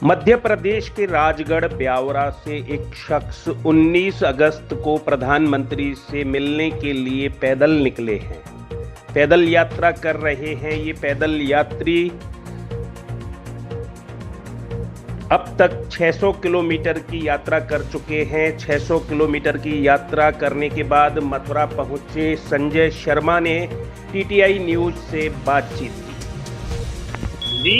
मध्य प्रदेश के राजगढ़ ब्यावरा से एक शख्स 19 अगस्त को प्रधानमंत्री से मिलने के लिए पैदल निकले हैं। पैदल यात्रा कर रहे हैं। ये पैदल यात्री अब तक 600 किलोमीटर की यात्रा कर चुके हैं। 600 किलोमीटर की यात्रा करने के बाद मथुरा पहुंचे संजय शर्मा ने टीटीआई न्यूज से बातचीत की। जी,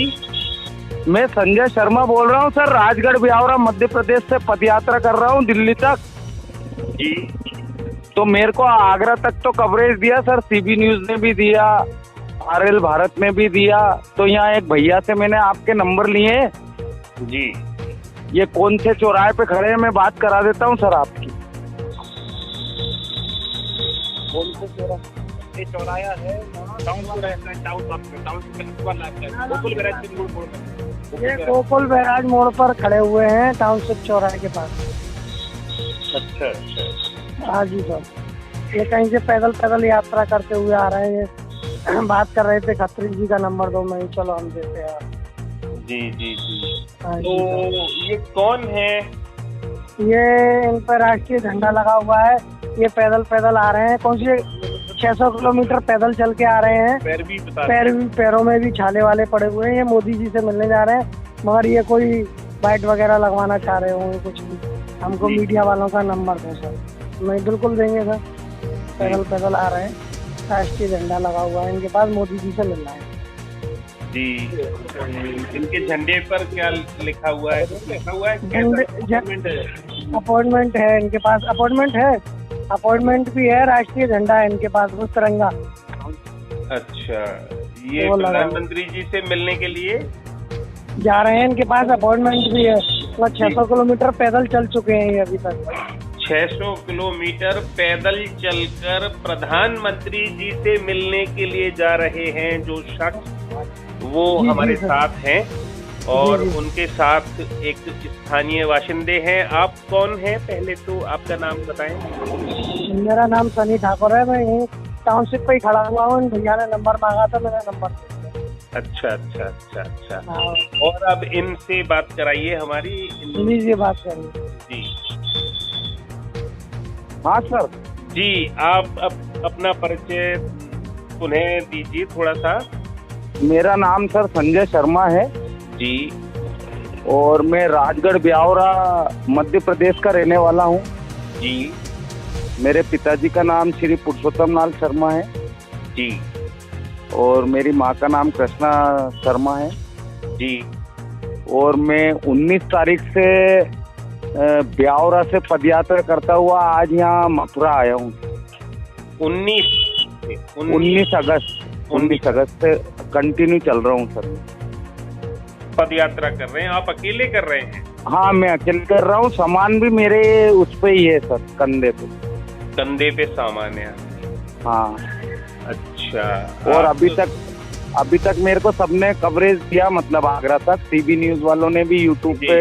मैं संजय शर्मा बोल रहा हूँ सर। राजगढ़ ब्यावरा मध्य प्रदेश से पदयात्रा कर रहा हूँ दिल्ली तक। जी, तो मेरे को आगरा तक तो कवरेज दिया सर, सीबी न्यूज ने भी दिया, आरएल भारत में भी दिया। तो यहाँ एक भैया से मैंने आपके नंबर लिए। जी, ये कौन से चौराहे पे खड़े हैं, मैं बात करा देता हूँ सर आपकी। कौन से चौराहा? ये चौराया है ये गोकुल बैराज मोड़ पर खड़े हुए हैं, टाउनशिप चौराहे के पास। अच्छा अच्छा। हाँ जी सर, ये कहीं से पैदल यात्रा करते हुए आ रहे हैं। ये बात कर रहे थे खत्री जी का नंबर दो, मैं चलो हम देते हैं। जी जी जी। हाँ तो जी सर। ये कौन है? ये इन पर राष्ट्रीय झंडा लगा हुआ है। ये पैदल आ रहे हैं। कौन सी 600 किलोमीटर पैदल चल के आ रहे हैं। पैरों में भी छाले वाले पड़े हुए हैं। ये मोदी जी से मिलने जा रहे हैं, मगर ये कोई बाइट वगैरह लगवाना चाह रहे होंगे कुछ भी। हमको मीडिया वालों का नंबर दो सर, नहीं बिल्कुल देंगे सर। पैदल आ रहे हैं, राष्ट्रीय झंडा लगा हुआ है इनके पास, मोदी जी से मिलना है। जी, इनके झंडे पर क्या लिखा हुआ है? लिखा हुआ है अपॉइंटमेंट है इनके पास। अपॉइंटमेंट भी है, राष्ट्रीय झंडा है इनके पास, वो तिरंगा। अच्छा, ये प्रधानमंत्री जी से मिलने के लिए जा रहे हैं। इनके पास अपॉइंटमेंट भी है। मतलब 600 किलोमीटर पैदल चल चुके हैं ये अभी तक। 600 किलोमीटर पैदल चलकर प्रधानमंत्री जी से मिलने के लिए जा रहे हैं जो शख्स, वो हमारे साथ हैं और उनके साथ एक स्थानीय बाशिंदे हैं। आप कौन हैं? पहले तो आपका नाम बताएं। मेरा नाम सनी ठाकुर है। मैं यहीं टाउनशिप पे ही खड़ा हुआ हूँ। भैया ने नंबर मांगा था, मेरा नंबर दे दिया। अच्छा अच्छा अच्छा अच्छा। हाँ। और अब इनसे बात कराइए हमारी। लीजिए बात करिए। जी हाँ सर। जी, आप अपना परिचय पुनः दीजिए थोड़ा सा। मेरा नाम सर संजय शर्मा है जी, और मैं राजगढ़ ब्यावरा मध्य प्रदेश का रहने वाला हूँ जी मेरे पिताजी का नाम श्री पुरुषोत्तम लाल शर्मा है जी और मेरी माँ का नाम कृष्णा शर्मा है जी। और मैं 19 तारीख से ब्यावरा से पदयात्रा करता हुआ आज यहाँ मथुरा आया हूँ। 19 अगस्त से कंटिन्यू चल रहा हूँ सर। पद यात्रा कर रहे हैं? आप अकेले कर रहे हैं? हाँ, मैं अकेले कर रहा हूँ। सामान भी मेरे उस पे ही है सर, कंधे पे सामान है। हाँ। अच्छा। और अभी तक मेरे को सबने कवरेज दिया, मतलब आगरा तक। सीबी न्यूज वालों ने भी यूट्यूब पे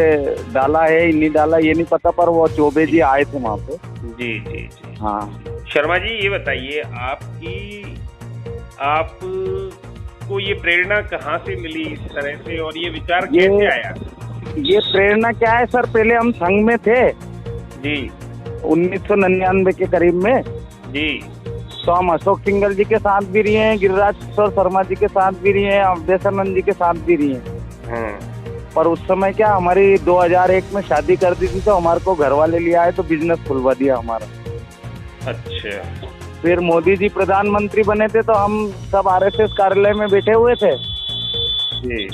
डाला है, नहीं डाला ये नहीं पता, पर वो चौबे जी आए थे वहाँ पे। जी जी जी। हाँ। शर्मा जी, ये बताइए आप को ये प्रेरणा कहाँ से मिली इस तरह से, और ये विचार कैसे आया? ये प्रेरणा क्या है सर, पहले हम संघ में थे जी 1999 के करीब में जी। तो हम अशोक सिंघल जी के साथ भी रहे हैं, गिरिराज किशोर शर्मा जी के साथ भी रहे हैं, अवधेशानंद जी के साथ भी रहे हैं। पर उस समय क्या हमारी 2001 में शादी कर दी थी, तो हमारे को घर वाले लिया है तो बिजनेस खुलवा दिया हमारा। अच्छा। फिर मोदी जी प्रधानमंत्री बने थे तो हम सब आरएसएस कार्यालय में बैठे हुए थे जी।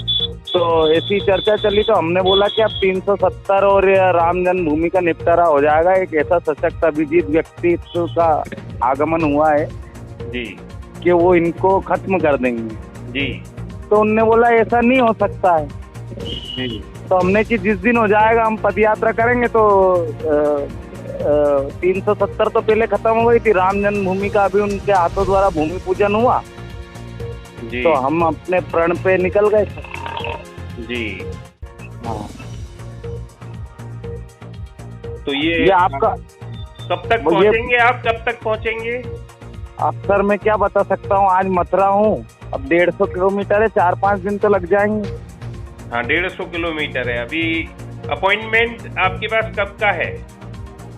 तो ऐसी चर्चा चली, तो हमने बोला कि अब 370 और राम जन्मभूमि का निपटारा हो जाएगा। एक ऐसा सशक्त अभिजीत व्यक्तित्व का आगमन हुआ है जी कि वो इनको खत्म कर देंगे जी। तो उनने बोला ऐसा नहीं हो सकता है जी। तो हमने कि जिस दिन हो जाएगा हम पदयात्रा करेंगे। तो 370 तो पहले खत्म हो गई थी, राम जन्मभूमि का अभी उनके हाथों द्वारा भूमि पूजन हुआ जी। तो हम अपने प्रण पे निकल गए जी। हाँ। तो ये आपका कब तक पहुंचेंगे? आप कब तक पहुंचेंगे? अब सर मैं क्या बता सकता हूँ, आज मथुरा हूँ, अब 150 किलोमीटर है, 4-5 दिन तो लग जाएंगे। हाँ, 150 किलोमीटर है। अभी अपॉइंटमेंट आपके पास कब का है?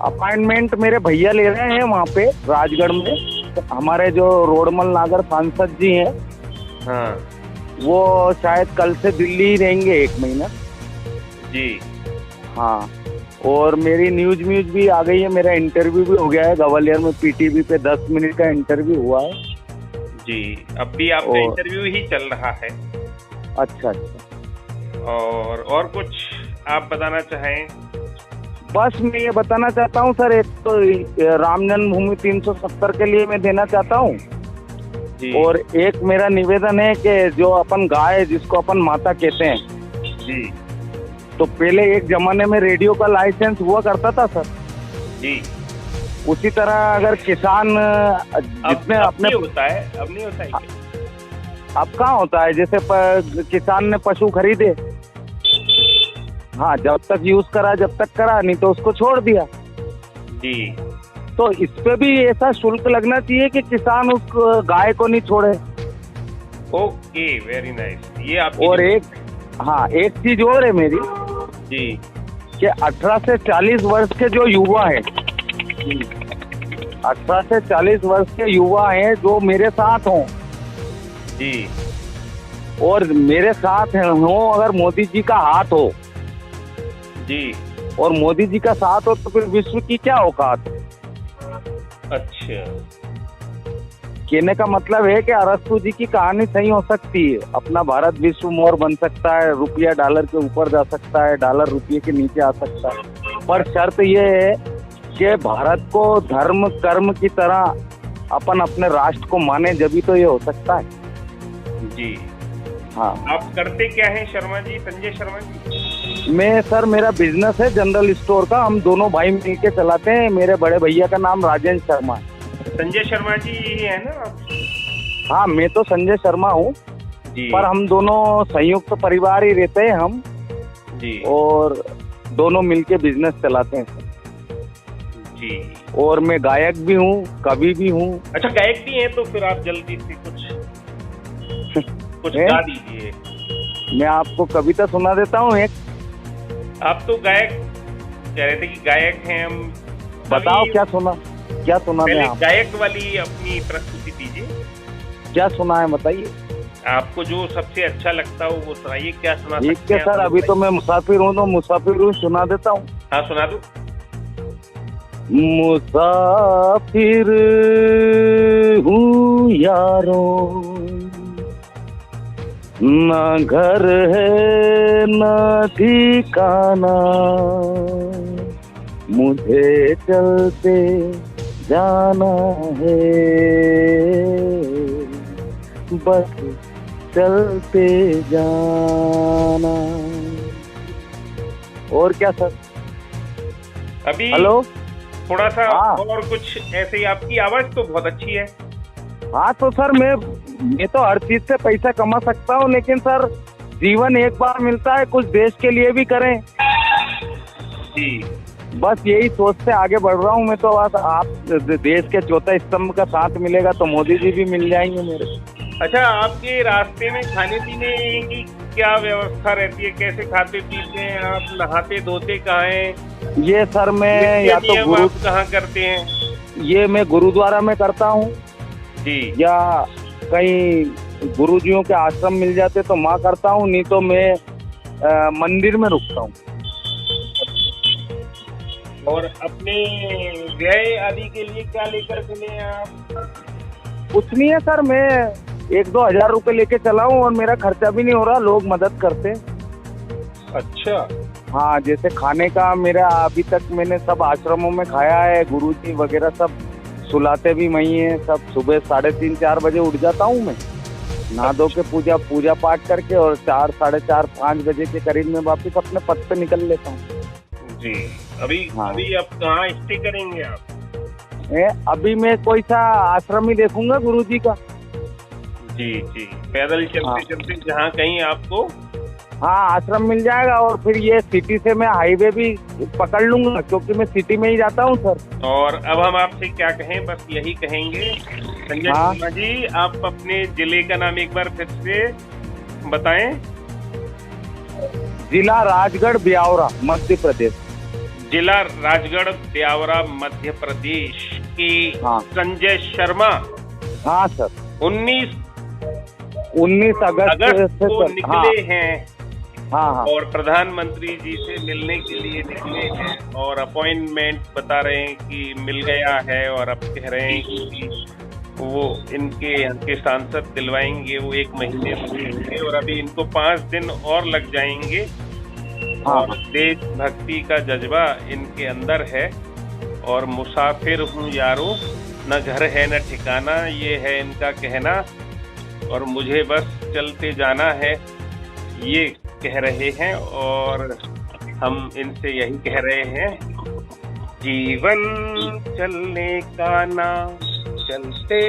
अपॉइंटमेंट मेरे भैया ले रहे हैं वहाँ पे राजगढ़ में। तो हमारे जो रोडमल नागर सांसद जी हैं, हाँ वो शायद कल से दिल्ली ही रहेंगे 1 महीना। जी। हाँ, और मेरी न्यूज भी आ गई है, मेरा इंटरव्यू भी हो गया है ग्वालियर में, पीटीवी पे 10 मिनट का इंटरव्यू हुआ है जी। अब भी आपका इंटरव्यू ही चल रहा है। अच्छा अच्छा। और कुछ आप बताना चाहें? बस मैं ये बताना चाहता हूँ सर, एक तो राम जन्मभूमि 370 के लिए मैं देना चाहता हूँ जी। और एक मेरा निवेदन है कि जो अपन गाय जिसको अपन माता कहते हैं जी तो पहले एक जमाने में रेडियो का लाइसेंस हुआ करता था सर जी। उसी तरह अगर किसान जितने अब अपने नहीं होता है, अब नहीं होता है क्या? अब कहाँ होता है, जैसे किसान ने पशु खरीदे, हाँ जब तक यूज करा जब तक करा, नहीं तो उसको छोड़ दिया जी। तो इस पे भी ऐसा शुल्क लगना चाहिए कि किसान उस गाय को नहीं छोड़े। Okay, very nice. ये आपकी और एक चीज और है मेरी जी कि 18 से 40 वर्ष के जो युवा हैं, 18 से 40 वर्ष के युवा हैं जो मेरे साथ हों जी और मेरे साथ हो, अगर मोदी जी का हाथ हो जी। और मोदी जी का साथ हो तो फिर विश्व की क्या औकात। अच्छा, कहने का मतलब है कि अरस्तु जी की कहानी सही हो सकती है, अपना भारत विश्व मोर बन सकता है, रुपया डॉलर के ऊपर जा सकता है, डॉलर रुपये के नीचे आ सकता है, पर शर्त यह है कि भारत को धर्म कर्म की तरह अपन अपने राष्ट्र को माने, जब भी तो ये हो सकता है जी। हाँ। आप करते क्या हैं शर्मा जी, संजय शर्मा जी? मैं सर, मेरा बिजनेस है जनरल स्टोर का, हम दोनों भाई मिलके चलाते हैं। मेरे बड़े भैया का नाम राजेंद्र शर्मा है। संजय शर्मा जी है ना आप? हाँ, मैं तो संजय शर्मा हूँ, पर हम दोनों संयुक्त परिवार ही रहते हैं हम जी। और दोनों मिलके बिजनेस चलाते हैं जी। और मैं गायक भी हूँ, कवि भी हूँ। अच्छा, गायक भी हैं, तो फिर आप जल्दी से कुछ गा दीजिए। मैं आपको कविता सुना देता हूँ एक। आप तो गायक कह रहे थे कि गायक हैं हम। बताओ क्या सुना पहले है आप? गायक वाली अपनी प्रस्तुति दीजिए। क्या सुना है बताइए। आपको जो सबसे अच्छा लगता हो वो सुनाइए। क्या सुना ठीक सकते है हैं सर, आप? अभी तो मैं मुसाफिर हूँ तो मुसाफिर हूँ सुना देता हूँ। हाँ, सुना दो। मुसाफिर हूँ यारों, न घर है न ठिकाना, मुझे चलते जाना है, बस चलते जाना। और क्या सर? अभी हेलो, थोड़ा सा हाँ। और कुछ ऐसे ही। आपकी आवाज तो बहुत अच्छी है। हाँ तो सर, मैं तो हर चीज से पैसा कमा सकता हूँ, लेकिन सर जीवन एक बार मिलता है, कुछ देश के लिए भी करें। जी। बस यही सोच से आगे बढ़ रहा हूँ मैं तो। बस आप देश के चौथा स्तंभ का साथ मिलेगा तो मोदी जी भी मिल जाएंगे मेरे। अच्छा, आपके रास्ते में खाने पीने की क्या व्यवस्था रहती है? कैसे खाते पीते हैं आप? नहाते धोते कहाँ हैं? ये सर मैं या तो आप कहाँ करते हैं? ये मैं गुरुद्वारा में करता हूँ जी, या कहीं गुरुजियों के आश्रम मिल जाते तो माँ करता हूँ, नहीं तो मैं मंदिर में रुकता हूँ। और अपने व्यय आदि के लिए क्या लेकर चले आप? कुछ नहीं है सर, मैं 1-2 हजार रुपए लेके चला हूँ और मेरा खर्चा भी नहीं हो रहा, लोग मदद करते हैं। अच्छा। हाँ, जैसे खाने का मेरा अभी तक मैंने सब आश्रमों में खाया है, गुरुजी वगैरह सब सुलाते भी वही हैं सब। सुबह 3:30-4 बजे उठ जाता हूँ मैं, नहा धो के पूजा पाठ करके, और 4, 4:30, 5 बजे के करीब में वापस अपने पद पे निकल लेता हूँ जी। अभी हाँ। अभी आप कहाँ स्टे करेंगे आप? अभी मैं कोई सा आश्रम ही देखूंगा गुरुजी का। जी जी। पैदल चलते चलते जहाँ कहीं आपको हाँ आश्रम मिल जाएगा, और फिर ये सिटी से मैं हाईवे भी पकड़ लूंगा, क्योंकि मैं सिटी में ही जाता हूँ सर। और अब हम आपसे क्या कहें, बस यही कहेंगे संजय शर्मा जी, आप अपने जिले का नाम एक बार फिर से बताएं। जिला राजगढ़ ब्यावरा मध्य प्रदेश। जिला राजगढ़ ब्यावरा मध्य प्रदेश की हाँ। संजय शर्मा। हाँ सर। 19 अगस्त से को सर। निकले हैं हाँ। और प्रधानमंत्री जी से मिलने के लिए निकले हैं और अपॉइंटमेंट बता रहे हैं कि मिल गया है और अब कह रहे हैं कि वो इनके यहाँ के सांसद दिलवाएंगे, वो 1 महीने में, और अभी इनको 5 दिन और लग जाएंगे। और देशभक्ति का जज्बा इनके अंदर है और मुसाफिर हूँ यारो, न घर है न ठिकाना, ये है इनका कहना, और मुझे बस चलते जाना है, ये कह रहे हैं। और हम इनसे यही कह रहे हैं, जीवन चलने का नाम, चलते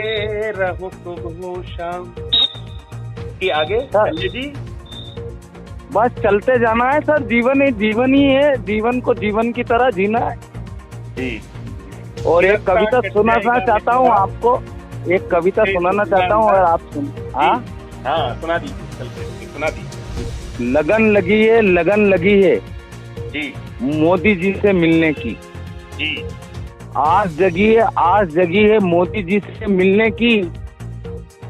रहो सुबह शाम। कि आगे संजय जी? बस चलते जाना है सर, जीवन ही है, जीवन को जीवन की तरह जीना है जी। और एक कविता सुनाना चाहता हूँ आपको, एक कविता सुनाना चाहता हूँ, और आप सुन। हाँ सुना दीजिए, सुना दीजिए। लगन लगी है जी, मोदी जी से मिलने की। जी, आस जगी है मोदी जी से मिलने की।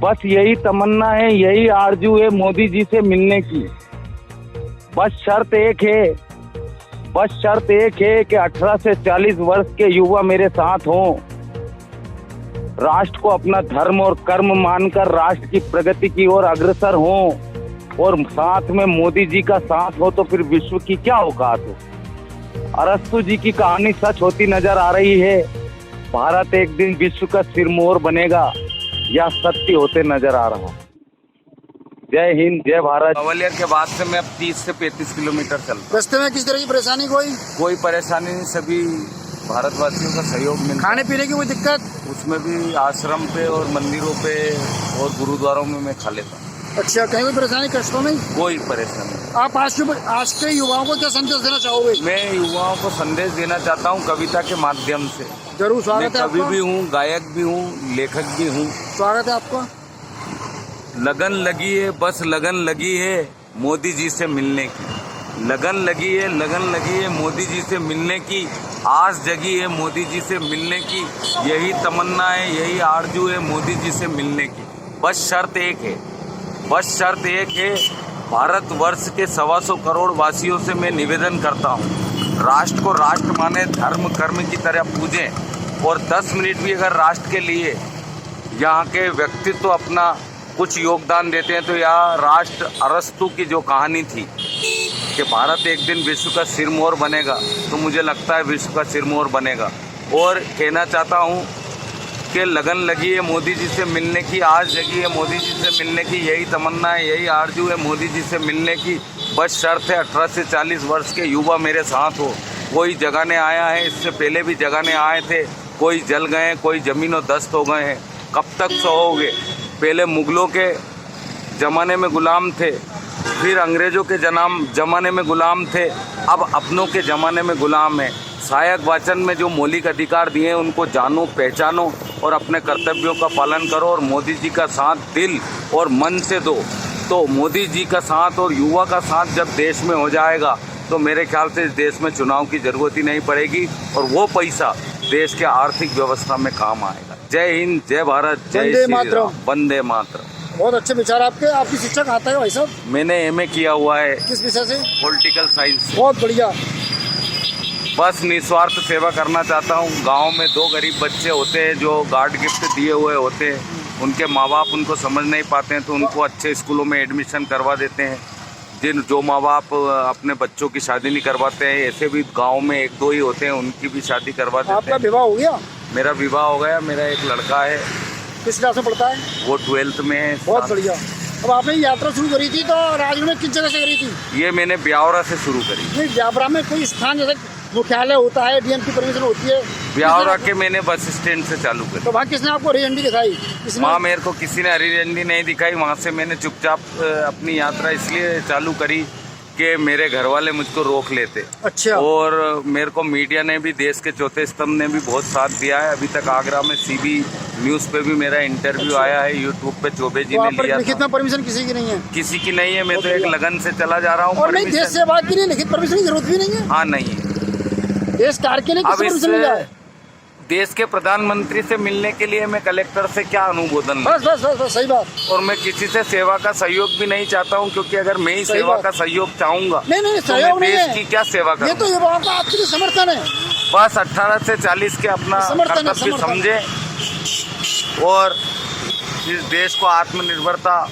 बस यही तमन्ना है, यही आरजू है मोदी जी से मिलने की। बस शर्त एक है कि 18 से 40 वर्ष के युवा मेरे साथ हों, राष्ट्र को अपना धर्म और कर्म मानकर राष्ट्र की प्रगति की ओर अग्रसर हों, और साथ में मोदी जी का साथ हो तो फिर विश्व की क्या औकात हो। अरस्तु जी की कहानी सच होती नजर आ रही है, भारत एक दिन विश्व का सिरमौर बनेगा, या सत्य होते नजर आ रहा। जय हिंद, जय भारत। ग्वालियर के बाद से मैं अब 30 से 35 किलोमीटर चलता। रास्ते में किस तरह की परेशानी? कोई परेशानी नहीं, सभी भारतवासियों का सहयोग मिलता। खाने पीने की कोई दिक्कत? उसमें भी आश्रम पे और मंदिरों पे और गुरुद्वारों में मैं खा लेता हूँ। अच्छा, कहीं कोई परेशानी, कष्टों में? कोई परेशानी नहीं। आप आज के युवाओं को क्या संदेश देना चाहोगे? मैं युवाओं को संदेश देना चाहता हूँ कविता के माध्यम से। जरूर, स्वागत है मैं कवि आपका। भी हूँ, गायक भी हूँ, लेखक भी हूँ। स्वागत है आपका। लगन लगी है, बस लगन लगी है मोदी जी से मिलने की। लगन लगी है मोदी जी से मिलने की। आस जगी है मोदी जी से मिलने की। यही तमन्ना है, यही आरजू है मोदी जी से मिलने की। बस शर्त एक है, भारतवर्ष के 125 करोड़ वासियों से मैं निवेदन करता हूँ, राष्ट्र को राष्ट्र माने, धर्म कर्म की तरह पूजें, और 10 मिनट भी अगर राष्ट्र के लिए यहाँ के व्यक्तित्व अपना कुछ योगदान देते हैं तो यह राष्ट्र अरस्तु की जो कहानी थी कि भारत एक दिन विश्व का सिरमौर बनेगा, तो मुझे लगता है विश्व का सिरमौर बनेगा। और कहना चाहता हूँ कि लगन लगी है मोदी जी से मिलने की, आज जगी है मोदी जी से मिलने की, यही तमन्ना है, यही आरजू है मोदी जी से मिलने की। बस शर्त है 18 से 40 वर्ष के युवा मेरे साथ हो। कोई जगाने आया है, इससे पहले भी जगाने आए थे, कोई जल गए, कोई जमीनों दस्त हो गए हैं। कब तक सहोगे? पहले मुगलों के ज़माने में गुलाम थे, फिर अंग्रेज़ों के ज़माने में गुलाम थे, अब अपनों के ज़माने में गुलाम है। सहायक वाचन में जो मौलिक अधिकार दिए हैं उनको जानो, पहचानो और अपने कर्तव्यों का पालन करो, और मोदी जी का साथ दिल और मन से दो। तो मोदी जी का साथ और युवा का साथ जब देश में हो जाएगा तो मेरे ख्याल से इस देश में चुनाव की ज़रूरत ही नहीं पड़ेगी, और वो पैसा देश के आर्थिक व्यवस्था में काम आएगा। जय हिंद, जय भारत, जय श्री राम, वंदे मातरम। बहुत अच्छे विचार आपके। आपकी शिक्षा कहाँ है भाई साहब? मैंने MA किया हुआ है। किस विषय से? Political science. बहुत बढ़िया। बस निस्वार्थ सेवा करना चाहता हूँ। गांव में 2 गरीब बच्चे होते हैं जो गार्ड गिफ्ट दिए हुए होते हैं, उनके माँ बाप उनको समझ नहीं पाते हैं तो उनको अच्छे स्कूलों में एडमिशन करवा देते हैं। जो माँ बाप अपने बच्चों की शादी नहीं करवाते हैं, ऐसे भी गांव में 1-2 ही होते हैं, उनकी भी शादी करवा देते हैं। आपका विवाह हो गया? मेरा विवाह हो गया। मेरा एक लड़का है। किस क्लास में पढ़ता है? वो 12th में है। बहुत बढ़िया। अब आपने यात्रा शुरू करी थी तो राजगढ़ में किस जगह से करी थी? ये मैंने ब्यावरा से शुरू करी। नहीं, ब्यावरा में कोई स्थान जैसे मुख्यालय होता है, DM की परमिशन होती है? ब्यावरा के मैंने बस स्टैंड से चालू करी। तो वहाँ किसने आपको हरी झंडी दिखाई? वहाँ मेरे को किसी ने हरी झंडी नहीं दिखाई। वहाँ से मैंने चुपचाप अपनी यात्रा इसलिए चालू करी कि मेरे घर वाले मुझको रोक लेते। अच्छा। और मेरे को मीडिया ने भी, देश के चौथे स्तंभ ने भी बहुत साथ दिया है। अभी तक आगरा में CB न्यूज़ पे भी मेरा इंटरव्यू आया है, यूट्यूब पे चौबे जी तो ने आप पर लिया लिखित था। में परमिशन किसी की नहीं है? किसी की नहीं है, मैं तो एक लगन से चला जा रहा हूँ। और नहीं, देश सेवा के लिए लिखित परमिशन की जरूरत भी नहीं है। हाँ, नहीं है। देश कार्य के लिए अब किसी इस परमिशन मिला है? देश के प्रधानमंत्री से मिलने के लिए मैं कलेक्टर से क्या अनुमोदन लूं? बस बस बस बस, सही बात। और मैं किसी से सेवा का सहयोग भी नहीं चाहता हूं, क्योंकि अगर मैं ही सही सेवा बात। का सहयोग चाहूंगा नहीं नहीं, तो मैं सहयोग नहीं देश है, की क्या सेवा ये करूं? तो युवाओं का आपके लिए समर्थन है। बस 18 से 40 के अपना समर्थन है, कर्तव्य समर्थन। समझे और इस देश को आत्मनिर्भरता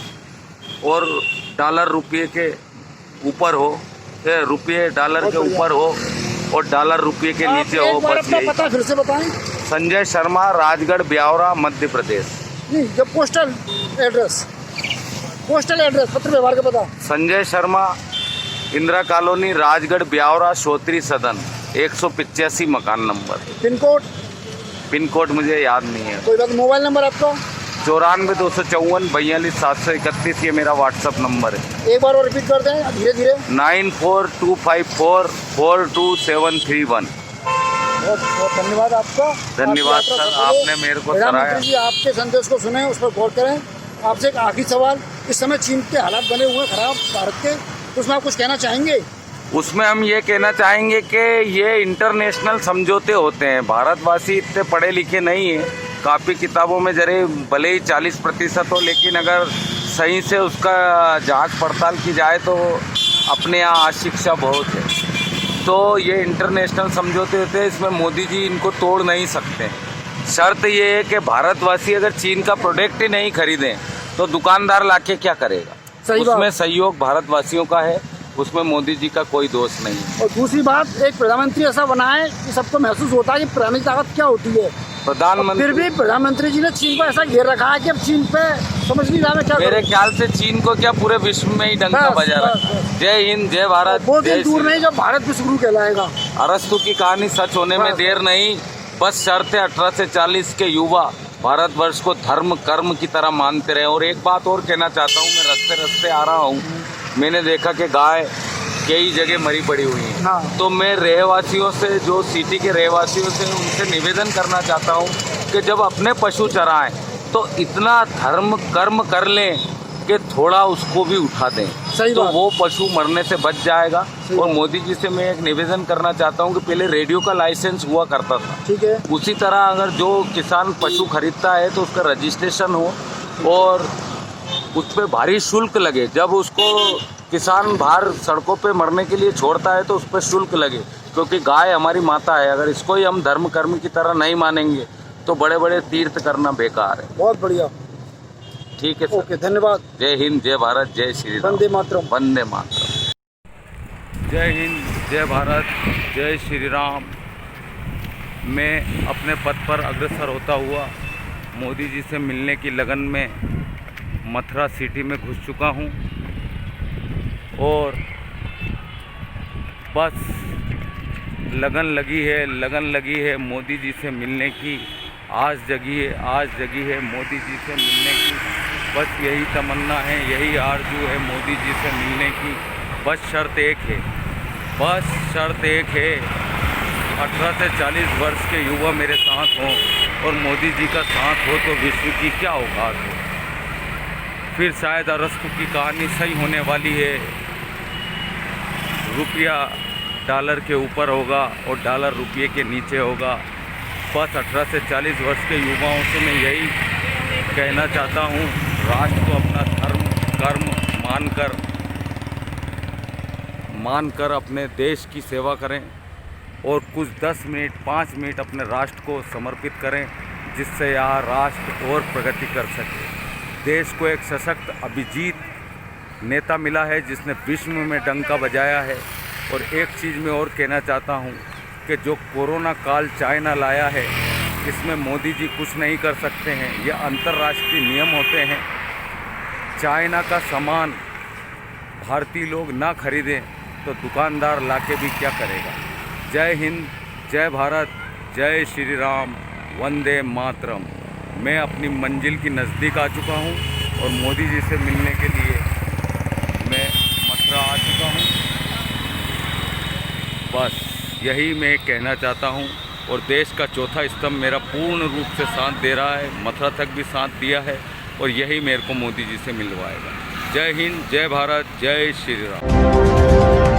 और डॉलर रुपये के ऊपर हो, रुपये डॉलर के ऊपर हो और डॉलर रुपये के आप नीचे हो, एक बार बस अपना यही। पता फिर से बताएं। संजय शर्मा, राजगढ़, ब्यावरा, मध्य प्रदेश। नहीं, जो पोस्टल एड्रेस पत्र व्यवहार का पता। संजय शर्मा, इंदिरा कॉलोनी, राजगढ़, ब्यावरा, श्रोत्री सदन, 185 मकान नंबर। पिन कोड मुझे याद नहीं है। कोई बात। मोबाइल नंबर आपका? 94 254 42 731, ये मेरा व्हाट्सअप नंबर है। एक बार और रिपीट कर दें धीरे धीरे। 9425442731। बहुत बहुत धन्यवाद आपका। धन्यवाद आपकी यात्रा सर, सफल हो। आपने मेरे को प्रधानमंत्री सराहा। जी आपके संदेश को सुने, उस पर गौर करें। आपसे एक आखिरी सवाल, इस समय चीन के हालात बने हुए हैं खराब भारत के, तो उसमें आप कुछ कहना चाहेंगे? उसमें हम ये कहना चाहेंगे कि ये इंटरनेशनल समझौते होते हैं। भारतवासी इतने पढ़े लिखे नहीं हैं, कापी किताबों में जरे भले ही 40% हो, लेकिन अगर सही से उसका जांच पड़ताल की जाए तो अपने यहाँ अशिक्षा बहुत है। तो ये इंटरनेशनल समझौते होते हैं, इसमें मोदी जी इनको तोड़ नहीं सकते। शर्त ये है कि भारतवासी अगर चीन का प्रोडक्ट ही नहीं खरीदें तो दुकानदार लाके क्या करेगा? सही उसमें बात। सहयोग भारतवासियों का है, उसमें मोदी जी का कोई दोष नहीं है। और दूसरी बात, एक प्रधानमंत्री ऐसा बनाए कि सबको महसूस होता है कि पुरानी ताकत क्या होती है। प्रधानमंत्री फिर भी प्रधानमंत्री जी ने चीन को ऐसा घेर रखा है कि अब चीन पे समझ नहीं रहा मैं क्या मेरे करूं। ख्याल से चीन को क्या पूरे विश्व में ही डंका बस, बजा रहा बस, है। बस। जय हिंद, जय भारत, बहुत जय दिन दूर श्री नहीं जब भारत विश्वगुरु कहलाएगा। अरस्तु की कहानी सच होने में बस, देर नहीं। बस शर्त है 18 से 40 के युवा भारतवर्ष को धर्म कर्म की तरह मानते रहे। और एक बात और कहना चाहता हूँ, मैं रास्ते रास्ते आ रहा हूँ, मैंने देखा कि गाय कई जगह मरी पड़ी हुई है। हाँ। तो मैं रहवासियों से, जो सिटी के रहवासियों से, उनसे निवेदन करना चाहता हूँ कि जब अपने पशु चराएं तो इतना धर्म कर्म कर लें कि थोड़ा उसको भी उठा दें, सही तो बात। वो पशु मरने से बच जाएगा। सही और बात। मोदी जी से मैं एक निवेदन करना चाहता हूँ कि पहले रेडियो का लाइसेंस हुआ करता था, ठीक है। उसी तरह अगर जो किसान पशु खरीदता है तो उसका रजिस्ट्रेशन हो और उस पर भारी शुल्क लगे। जब उसको किसान बाहर सड़कों पे मरने के लिए छोड़ता है तो उस पर शुल्क लगे, क्योंकि गाय हमारी माता है। अगर इसको ही हम धर्म कर्म की तरह नहीं मानेंगे तो बड़े बड़े तीर्थ करना बेकार है। बहुत बढ़िया। ठीक है सर। ओके, धन्यवाद। जय हिंद, जय भारत, जय श्री राम, वंदे मातरम। वंदे मातरम। जय हिंद, जय भारत, जय श्री राम। मैं अपने पद पर अग्रसर होता हुआ मोदी जी से मिलने की लगन में मथुरा सिटी में घुस चुका हूँ और बस लगन लगी है मोदी जी से मिलने की। आज जगी है मोदी जी से मिलने की। बस यही तमन्ना है, यही आरज़ू है मोदी जी से मिलने की। बस शर्त एक है 18 से 40 वर्ष के युवा मेरे साथ हों और मोदी जी का साथ हो तो विश्व की क्या औकात हो। फिर शायद अरस्तु की कहानी सही होने वाली है। रुपया डॉलर के ऊपर होगा और डॉलर रुपये के नीचे होगा। बस 18 से 40 वर्ष के युवाओं से मैं यही कहना चाहता हूँ, राष्ट्र को अपना धर्म कर्म मानकर अपने देश की सेवा करें और कुछ 10 मिनट 5 मिनट अपने राष्ट्र को समर्पित करें, जिससे यह राष्ट्र और प्रगति कर सके। देश को एक सशक्त अभिजीत नेता मिला है जिसने विश्व में डंका बजाया है। और एक चीज़ मैं और कहना चाहता हूँ कि जो कोरोना काल चाइना लाया है, इसमें मोदी जी कुछ नहीं कर सकते हैं। यह अंतर्राष्ट्रीय नियम होते हैं। चाइना का सामान भारतीय लोग ना खरीदें तो दुकानदार लाके भी क्या करेगा। जय हिंद, जय भारत, जय श्री राम, वंदे मातरम। मैं अपनी मंजिल की नज़दीक आ चुका हूँ और मोदी जी से मिलने के लिए मैं मथुरा आ चुका हूँ। बस यही मैं कहना चाहता हूँ और देश का चौथा स्तंभ मेरा पूर्ण रूप से साथ दे रहा है, मथुरा तक भी साथ दिया है और यही मेरे को मोदी जी से मिलवाएगा। जय हिंद, जय भारत, जय श्री राम।